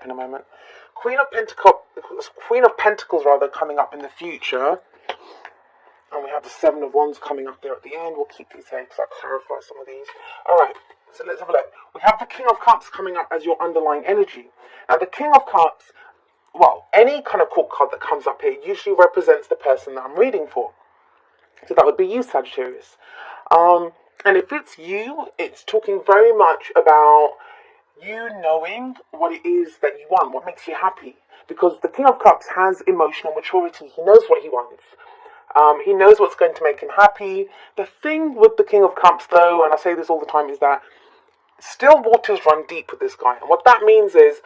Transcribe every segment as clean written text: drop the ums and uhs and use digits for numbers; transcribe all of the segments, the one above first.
up in a moment. Queen of Pentacles rather, coming up in the future. And we have the Seven of Wands coming up there at the end. We'll keep these here because I'll clarify some of these. Alright, so let's have a look. We have the King of Cups coming up as your underlying energy. Now the King of Cups, well, any kind of court card that comes up here usually represents the person that I'm reading for. So that would be you, Sagittarius. And if it's you, it's talking very much about you knowing what it is that you want, what makes you happy. Because the King of Cups has emotional maturity. He knows what he wants. He knows what's going to make him happy. The thing with the King of Cups, though, and I say this all the time, is that still waters run deep with this guy. And what that means is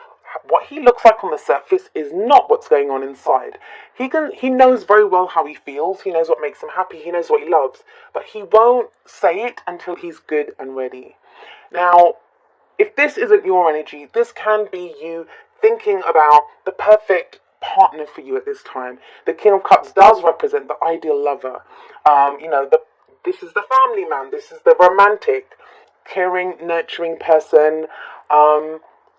what he looks like on the surface is not what's going on inside. He knows very well how he feels. He knows what makes him happy. He knows what he loves. But he won't say it until he's good and ready. Now, if this isn't your energy, this can be you thinking about the perfect partner for you at this time. The King of Cups does represent the ideal lover. This is the family man. This is the romantic, caring, nurturing person.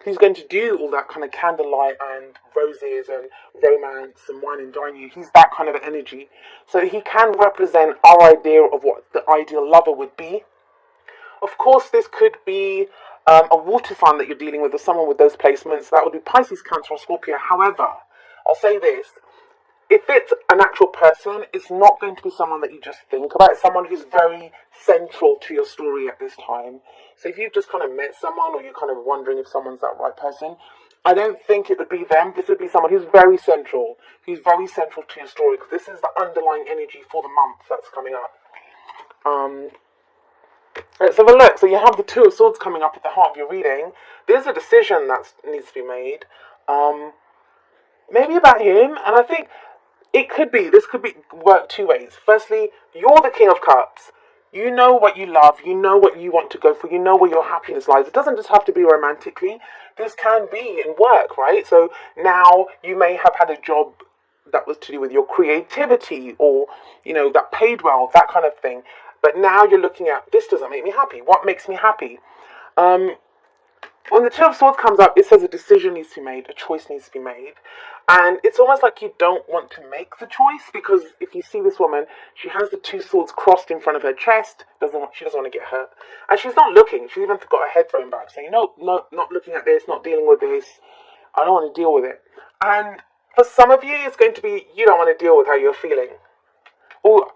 Who's going to do all that kind of candlelight and roses and romance and wine and dine you. He's that kind of energy. So he can represent our idea of what the ideal lover would be. Of course, this could be a water sign that you're dealing with, or someone with those placements. That would be Pisces, Cancer, or Scorpio. However, I'll say this. If it's an actual person, it's not going to be someone that you just think about. It's someone who's very central to your story at this time. So if you've just kind of met someone, or you're kind of wondering if someone's that right person, I don't think it would be them. This would be someone who's very central to your story, because this is the underlying energy for the month that's coming up. Let's have a look. So you have the Two of Swords coming up at the heart of your reading. There's a decision that needs to be made. Maybe about him, and I think this could be work two ways. Firstly, you're the King of Cups. You know what you love. You know what you want to go for. You know where your happiness lies. It doesn't just have to be romantically. This can be in work, right? So now you may have had a job that was to do with your creativity, or, that paid well, that kind of thing. But now you're looking at, this doesn't make me happy. What makes me happy? When the Two of Swords comes up, it says a decision needs to be made, a choice needs to be made. And it's almost like you don't want to make the choice, because if you see this woman, she has the two swords crossed in front of her chest. She doesn't want to get hurt. And she's not looking. She's even got her head thrown back, saying, no, not looking at this, not dealing with this. I don't want to deal with it. And for some of you, it's going to be, you don't want to deal with how you're feeling. Or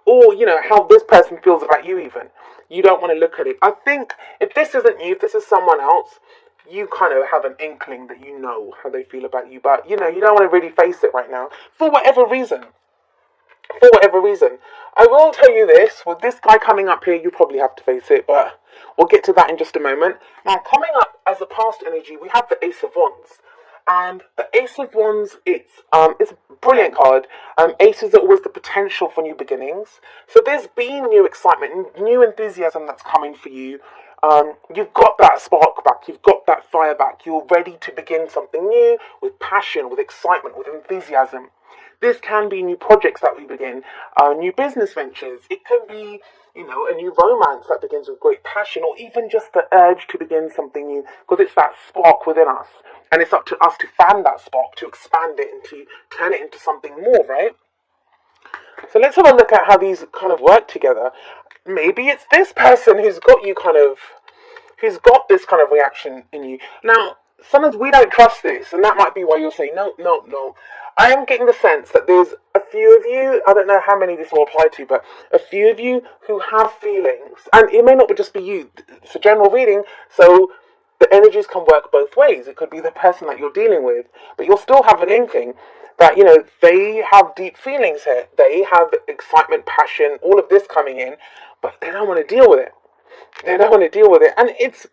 how this person feels about you even. You don't want to look at it. I think if this isn't you, if this is someone else, you kind of have an inkling that you know how they feel about you, but you don't want to really face it right now for whatever reason. I will tell you this, with this guy coming up here, you probably have to face it, but we'll get to that in just a moment. Now, coming up as the past energy, we have the Ace of Wands. And the Ace of Wands, it's a brilliant card. Aces are always the potential for new beginnings. So there's been new excitement, new enthusiasm that's coming for you. You've got that spark back, you've got that fire back, you're ready to begin something new with passion, with excitement, with enthusiasm. This can be new projects that we begin, new business ventures. It can be, a new romance that begins with great passion, or even just the urge to begin something new, because it's that spark within us. And it's up to us to fan that spark, to expand it, and to turn it into something more, right? So let's have a look at how these kind of work together. Maybe it's this person who's got this kind of reaction in you. Now, sometimes we don't trust this, and that might be why you're saying, no. I am getting the sense that there's a few of you, I don't know how many this will apply to, but a few of you who have feelings, and it may not just be you. It's a general reading, so the energies can work both ways. It could be the person that you're dealing with, but you'll still have an inkling that, they have deep feelings here. They have excitement, passion, all of this coming in, but they don't want to deal with it. And it's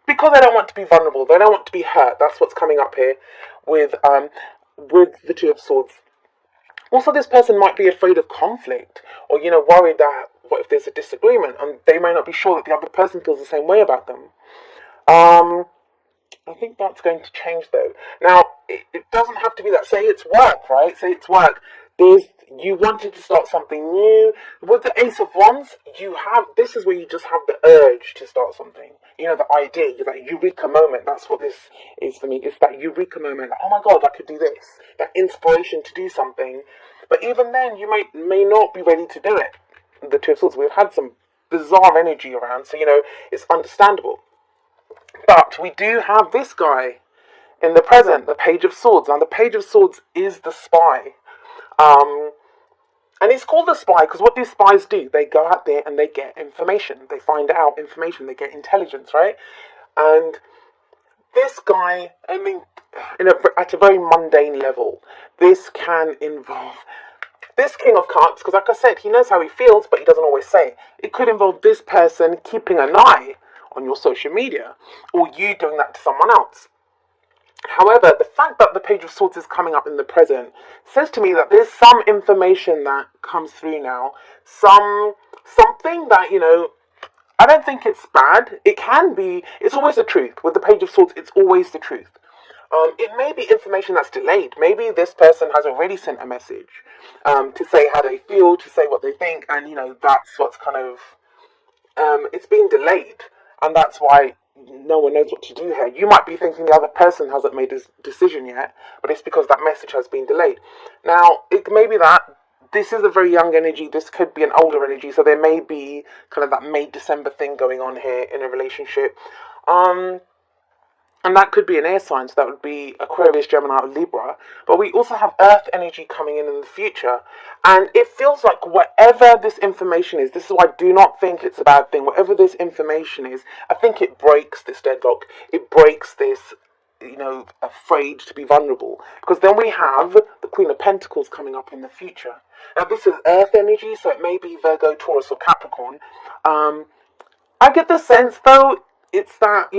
because they don't want to be vulnerable. They don't want to be hurt. That's what's coming up here with the Two of Swords. Also, this person might be afraid of conflict, or, worried that, what if there's a disagreement, and they may not be sure that the other person feels the same way about them. I think that's going to change, though. Now, it doesn't have to be that. Say it's work, right? Say it's work. There's You wanted to start something new. With the Ace of Wands, this is where you just have the urge to start something. You know, the idea, that eureka moment. That's what this is for me. It's that eureka moment. Like, oh my God, I could do this. That inspiration to do something. But even then, you may not be ready to do it. The Two of Swords, we've had some bizarre energy around, so it's understandable. But we do have this guy in the present, the Page of Swords. Now, the Page of Swords is the spy. And it's called the spy because what do spies do? They go out there and they get information. They find out information. They get intelligence, right? And this guy, I mean, at a very mundane level, this can involve this King of Cups, because like I said, he knows how he feels, but he doesn't always say. It could involve this person keeping an eye on your social media, or you doing that to someone else. However, the fact that the Page of Swords is coming up in the present says to me that there's some information that comes through now, something that, I don't think it's bad. It can be, it's always the truth. With the Page of Swords, it's always the truth. It may be information that's delayed. Maybe this person has already sent a message to say how they feel, to say what they think, and, that's what's kind of, it's been delayed, and that's why no one knows what to do here. You might be thinking the other person hasn't made a decision yet, but it's because that message has been delayed. Now, it may be that this is a very young energy, this could be an older energy, so there may be kind of that May-December thing going on here in a relationship. And that could be an air sign, so that would be Aquarius, Gemini, or Libra. But we also have Earth energy coming in the future. And it feels like whatever this information is, this is why I do not think it's a bad thing. Whatever this information is, I think it breaks this deadlock. It breaks this, afraid to be vulnerable. Because then we have the Queen of Pentacles coming up in the future. Now this is Earth energy, so it may be Virgo, Taurus, or Capricorn. I get the sense, though, it's that,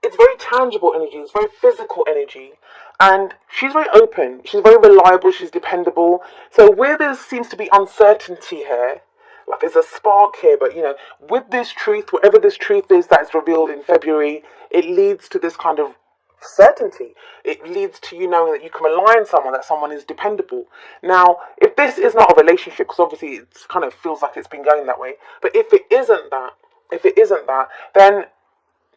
it's very tangible energy, it's very physical energy, and she's very open, she's very reliable, she's dependable. So where there seems to be uncertainty here, like there's a spark here, but with this truth, whatever this truth is that is revealed in February, it leads to this kind of certainty. It leads to you knowing that you can rely on someone, that someone is dependable. Now, if this is not a relationship, because obviously it kind of feels like it's been going that way, but if it isn't that, then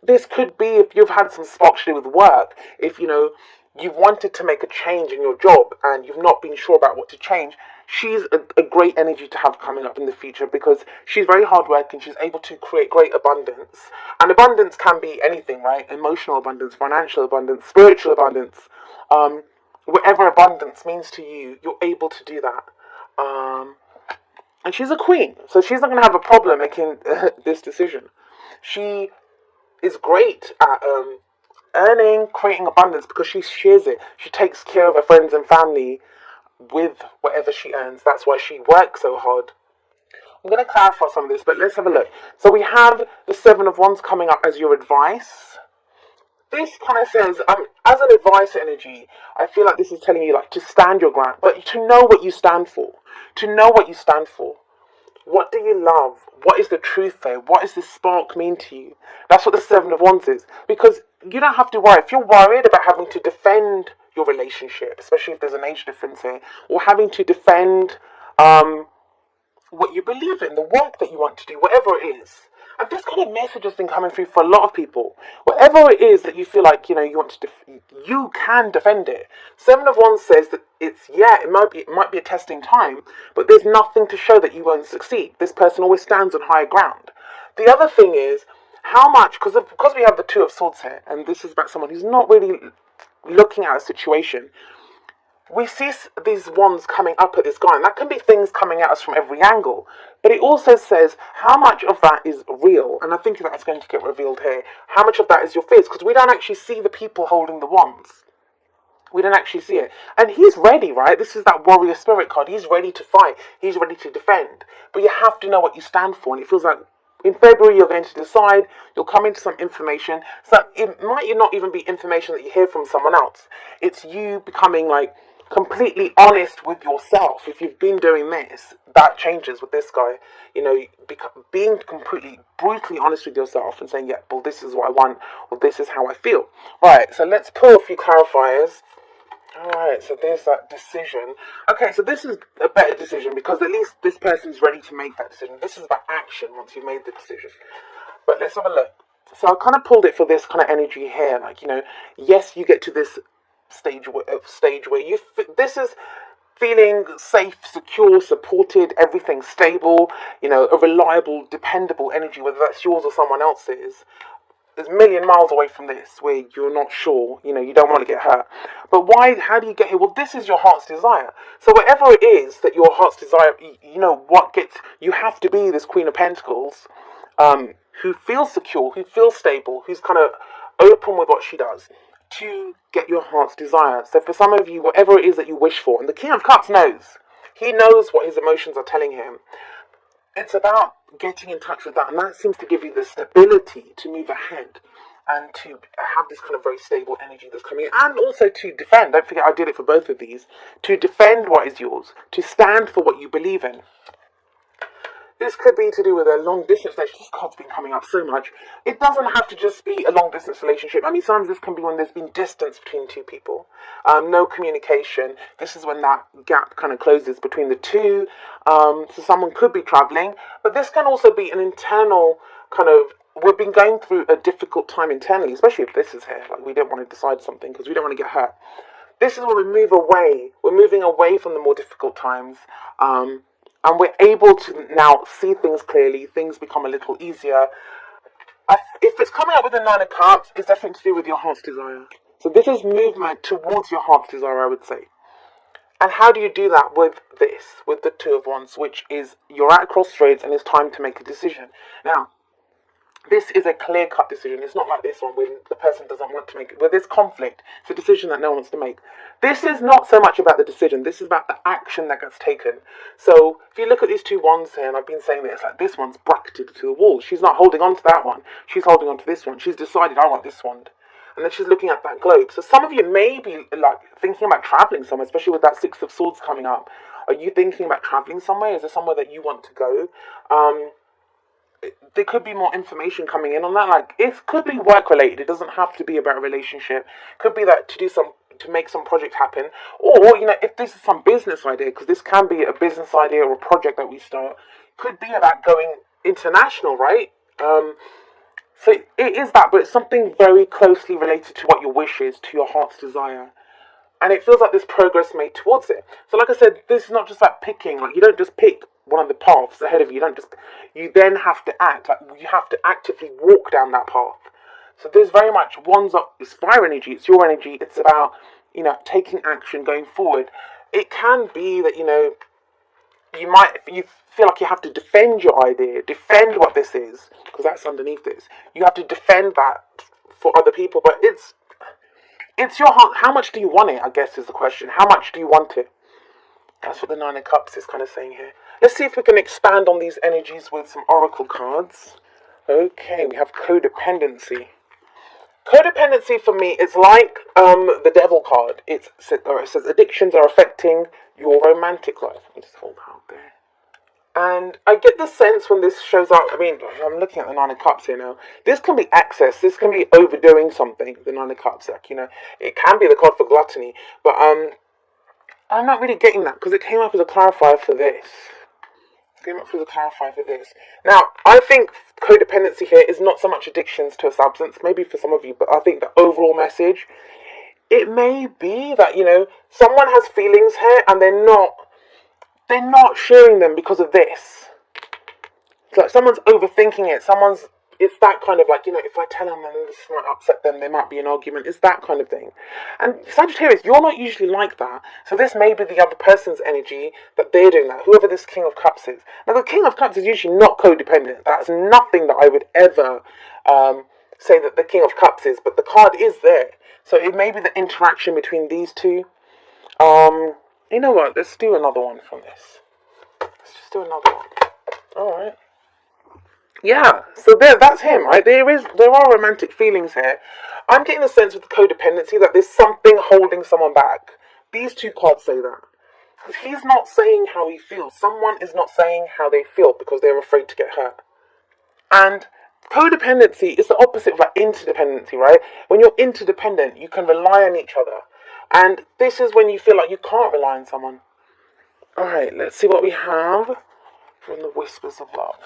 this could be if you've had some sparks to do with work, if you've wanted to make a change in your job and you've not been sure about what to change. She's a great energy to have coming up in the future because she's very hardworking, she's able to create great abundance. And abundance can be anything, right? Emotional abundance, financial abundance, spiritual abundance. Whatever abundance means to you, you're able to do that. And she's a queen, so she's not going to have a problem making this decision. She is great at creating abundance because she shares it. She takes care of her friends and family with whatever she earns. That's why she works so hard. I'm going to clarify some of this, but let's have a look. So we have the Seven of Wands coming up as your advice. This kind of says, as an advice energy, I feel like this is telling you to stand your ground, but to know what you stand for. To know what you stand for. What do you love? What is the truth there? What does this spark mean to you? That's what the Seven of Wands is. Because you don't have to worry. If you're worried about having to defend your relationship, especially if there's an age difference here, or having to defend what you believe in, the work that you want to do, whatever it is. And this kind of message has been coming through for a lot of people. Whatever it is that you feel like, you want to you can defend it. Seven of Wands says that it might be a testing time, but there's nothing to show that you won't succeed. This person always stands on higher ground. The other thing is, how much, because we have the Two of Swords here, and this is about someone who's not really looking at a situation, we see these wands coming up at this guy, and that can be things coming at us from every angle. But it also says how much of that is real, and I think that's going to get revealed here. How much of that is your fears? Because we don't actually see the people holding the wands. We don't actually see it. And he's ready, right? This is that warrior spirit card. He's ready to fight. He's ready to defend. But you have to know what you stand for, and it feels like in February you're going to decide, you'll come into some information. So it might not even be information that you hear from someone else. It's you becoming completely honest with yourself. If you've been doing this, that changes with this guy. Being completely brutally honest with yourself and saying, yeah, well, this is what I want, or this is how I feel. Right, so let's pull a few clarifiers Alright, so there's that decision. Okay, so this is a better decision because at least this person's ready to make that decision. This is about action once you've made the decision. But let's have a look. So I kind of pulled it for this kind of energy here. Like, yes, you get to this stage where this is feeling safe, secure, supported, everything stable, a reliable, dependable energy, whether that's yours or someone else's. There's a million miles away from this where you're not sure, you don't want to get hurt. But how do you get here? Well, this is your heart's desire. So whatever it is that your heart's desire, you have to be this Queen of Pentacles, who feels secure, who feels stable, who's kind of open with what she does to get your heart's desire. So for some of you, whatever it is that you wish for, and the King of Cups knows. He knows what his emotions are telling him. It's about getting in touch with that, and that seems to give you the stability to move ahead and to have this kind of very stable energy that's coming in, and also to defend. Don't forget, I did it for both of these. To defend what is yours, to stand for what you believe in. This could be to do with a long-distance relationship. This card's been coming up so much. It doesn't have to just be a long-distance relationship. I mean, sometimes this can be when there's been distance between two people. No communication. This is when that gap kind of closes between the two. So someone could be traveling. But this can also be an internal kind of... We've been going through a difficult time internally, especially if this is here. Like, we don't want to decide something because we don't want to get hurt. This is where we move away. We're moving away from the more difficult times. And we're able to now see things clearly. Things become a little easier. If it's coming up with the Nine of Cups, it's definitely to do with your heart's desire. So this is movement towards your heart's desire, I would say. And how do you do that with this, with the Two of Wands, which is you're at a crossroads and it's time to make a decision. Now, this is a clear-cut decision. It's not like this one when the person doesn't want to make it. Where there's conflict, it's a decision that no one wants to make. This is not so much about the decision. This is about the action that gets taken. So if you look at these two wands here, and I've been saying this, like this one's bracketed to the wall. She's not holding on to that one. She's holding on to this one. She's decided, I want this wand. And then she's looking at that globe. So some of you may be like thinking about traveling somewhere, especially with that Six of Swords coming up. Are you thinking about traveling somewhere? Is there somewhere that you want to go? There could be more information coming in on that. Like, it could be work related. It doesn't have to be about a relationship. It could be that to make some project happen, or if this is some business idea, because this can be a business idea or a project that we start. Could be about going international, right? So it is that, but it's something very closely related to what your wish is, to your heart's desire. And it feels like there's progress made towards it. So like I said, this is not just about picking. Like, you don't just pick one of the paths ahead of you. You then have to act. Like, you have to actively walk down that path. So there's very much one's up. It's fire energy. It's your energy. It's about taking action, going forward. It can be that you feel like you have to defend your idea, defend what this is, because that's underneath this. You have to defend that for other people, but it's your heart. How much do you want it, I guess, is the question. How much do you want it? That's what the Nine of Cups is kind of saying here. Let's see if we can expand on these energies with some oracle cards. Okay, we have codependency. Codependency for me is like the Devil card. It says addictions are affecting your romantic life. Let me just hold that out there. And I get the sense when this shows up, I mean, I'm looking at the Nine of Cups here now. This can be excess. This can be overdoing something, the Nine of Cups. Like, it can be the card for gluttony. But I'm not really getting that because it came up as a clarifier for this. Now, I think codependency here is not so much addictions to a substance, maybe for some of you, but I think the overall message, it may be that, someone has feelings here and they're not sharing them because of this. It's like someone's overthinking it. It's that kind of like, if I tell them and this might upset them, there might be an argument. It's that kind of thing. And Sagittarius, you're not usually like that. So this may be the other person's energy that they're doing that, whoever this King of Cups is. Now, the King of Cups is usually not codependent. That's nothing that I would ever say that the King of Cups is, but the card is there. So it may be the interaction between these two. You know what? Let's do another one from this. Let's just do another one. Alright. Yeah, so that's him, right? There are romantic feelings here. I'm getting the sense with the codependency that there's something holding someone back. These two cards say that. He's not saying how he feels. Someone is not saying how they feel because they're afraid to get hurt. And codependency is the opposite of like interdependency, right? When you're interdependent, you can rely on each other. And this is when you feel like you can't rely on someone. Alright, let's see what we have from the Whispers of Love.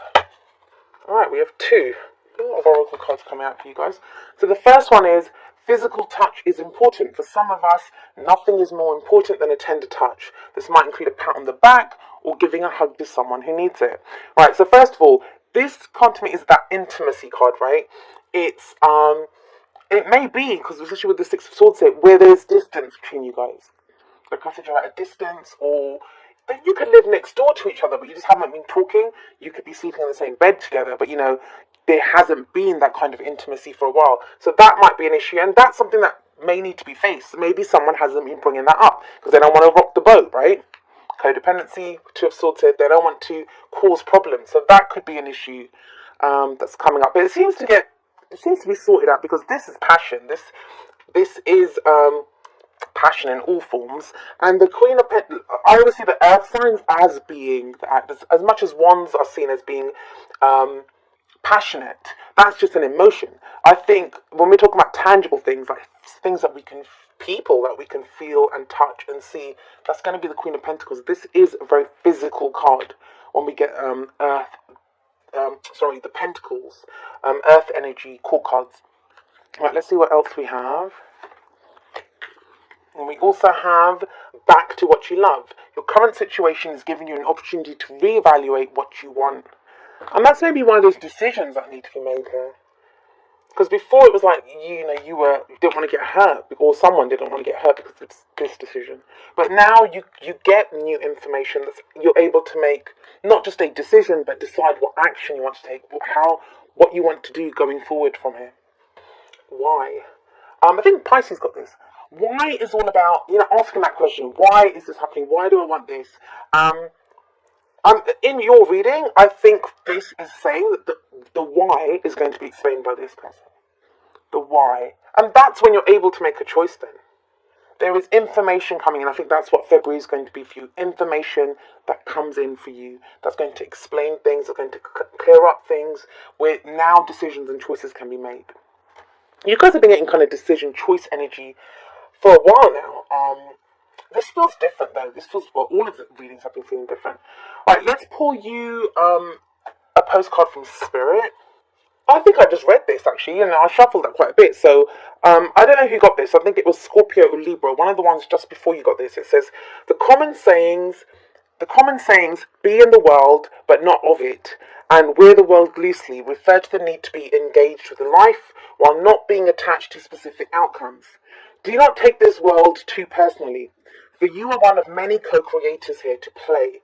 Alright, we have two. A lot of oracle cards coming out for you guys. So the first one is, physical touch is important. For some of us, nothing is more important than a tender touch. This might include a pat on the back or giving a hug to someone who needs it. Right, so first of all, this card to me is that intimacy card, right? It's, it may be, because especially with the Six of Swords here, where there's distance between you guys. Like I said, you're at a distance, or you could live next door to each other, but you just haven't been talking. You could be sleeping in the same bed together, but there hasn't been that kind of intimacy for a while. So that might be an issue, and that's something that may need to be faced. Maybe someone hasn't been bringing that up because they don't want to rock the boat, right? Codependency, Two of Swords said they don't want to cause problems. So that could be an issue that's coming up. But it seems to be sorted out, because this is passion. This is passion in all forms. And the Queen of Pentacles, I always see the earth signs as being the actors, as much as wands are seen as being passionate. That's just an emotion. I think when we're talking about tangible things, like things that we can, people that we can feel and touch and see, that's going to be the Queen of Pentacles. This is a very physical card. When we get the Pentacles, Earth energy court cards. Right, let's see what else we have. And we also have back to what you love. Your current situation is giving you an opportunity to reevaluate what you want. And that's maybe one of those decisions that need to be made here. Because before it was like, you didn't want to get hurt, or someone didn't want to get hurt because of this decision. But now you get new information that you're able to make not just a decision, but decide what action you want to take, what you want to do going forward from here. Why? I think Pisces got this. Why is all about, asking that question. Why is this happening? Why do I want this? In your reading, I think this is saying that the why is going to be explained by this person. The why. And that's when you're able to make a choice then. There is information coming in. I think that's what February is going to be for you. Information that comes in for you. That's going to explain things. That's going to clear up things where now decisions and choices can be made. You guys have been getting kind of decision choice energy for a while now. This feels different though. All of the readings have been feeling different. Alright, let's pull you a postcard from Spirit. I think I just read this actually, and I shuffled that quite a bit. So I don't know who got this. I think it was Scorpio or Libra. One of the ones just before you got this. It says the common sayings be in the world but not of it, and wear the world loosely refer to the need to be engaged with life while not being attached to specific outcomes. Do not take this world too personally, for you are one of many co-creators here to play,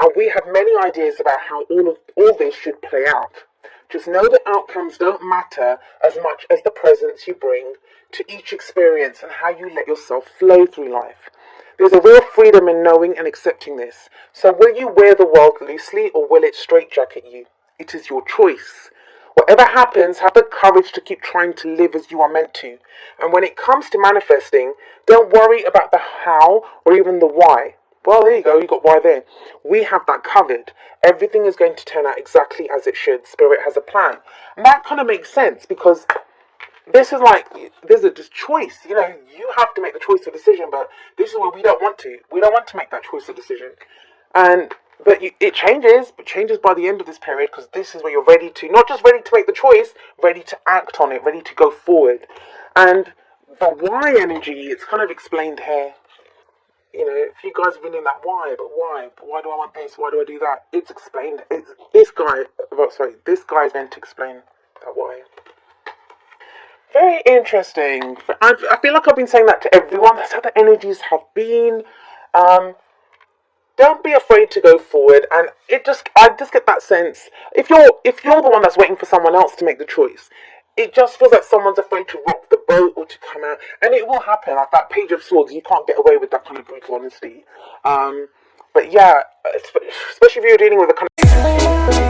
and we have many ideas about how all this should play out. Just know that outcomes don't matter as much as the presence you bring to each experience and how you let yourself flow through life. There's a real freedom in knowing and accepting this. So will you wear the world loosely, or will it straitjacket you? It is your choice. Whatever happens, have the courage to keep trying to live as you are meant to. And when it comes to manifesting, don't worry about the how or even the why. Well, there you go, you got why there. We have that covered. Everything is going to turn out exactly as it should. Spirit has a plan. And that kind of makes sense, because this is like, there's a choice. You have to make the choice or decision, but this is where we don't want to. We don't want to make that choice or decision. But it changes by the end of this period, because this is where you're ready to, not just ready to make the choice, ready to act on it, ready to go forward. And the why energy, it's kind of explained here. If you guys have been in that why do I want this? Why do I do that? It's explained. This guy is meant to explain that why. Very interesting. I feel like I've been saying that to everyone. That's how the energies have been. Don't be afraid to go forward, and I just get that sense. If you're the one that's waiting for someone else to make the choice, it just feels like someone's afraid to rock the boat or to come out, and it will happen. Like that Page of Swords, you can't get away with that kind of brutal honesty. But yeah, especially if you're dealing with a kind of